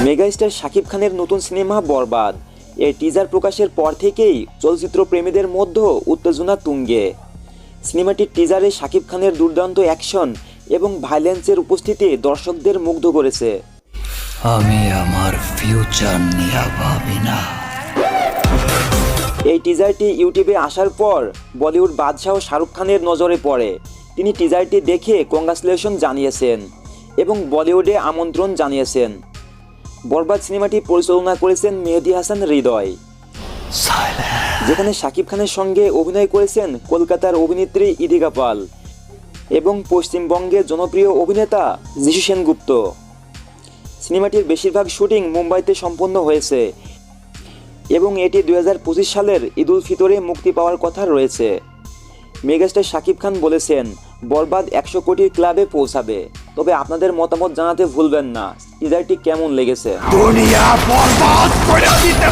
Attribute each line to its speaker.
Speaker 1: Megastar Shakib খানের নতুন cinema বরবাদ এর টিজার প্রকাশের পর থেকেই চলচ্চিত্র প্রেমীদের মধ্যে উত্তেজনা তুঙ্গে। সিনেমাটির টিজারে শাকিব খানের দুর্দান্ত অ্যাকশন এবং ভায়োলেন্সের উপস্থিতি দর্শকদের মুগ্ধ করেছে।
Speaker 2: আমি আমার ফিউচার নিয়ে ভাবি না।
Speaker 1: এই টিজারটি ইউটিউবে আসার পর বলিউড বাদশাহ শাহরুখ খানের নজরে পড়ে। তিনি টিজারটি দেখে কংগ্রাচুলেশন জানিয়েছেন এবং বলিউডে আমন্ত্রণ জানিয়েছেন। বরবাদ সিনেমাটি পরিচালনা করেছেন মেহেদী হাসান হৃদয়, যেখানে শাকিব খানের সঙ্গে অভিনয় করেছেন কলকাতার অভিনেত্রী ইদিকা পাল এবং পশ্চিমবঙ্গের জনপ্রিয় অভিনেতা যিশু সেনগুপ্ত। সিনেমাটির বেশিরভাগ শুটিং মুম্বাইতে সম্পন্ন হয়েছে এবং এটি 2025 সালের ঈদ উল ফিতরে মুক্তি পাওয়ার কথা রয়েছে। মেগাস্টার শাকিব খান বলেছেন, বরবাদ 100 কোটির ক্লাবে পৌঁছাবে। তবে আপনাদের মতামত জানাতে ভুলবেন না টিজারটি কেমন লেগেছে।
Speaker 2: দুনিয়া বরবাদ করে দিতে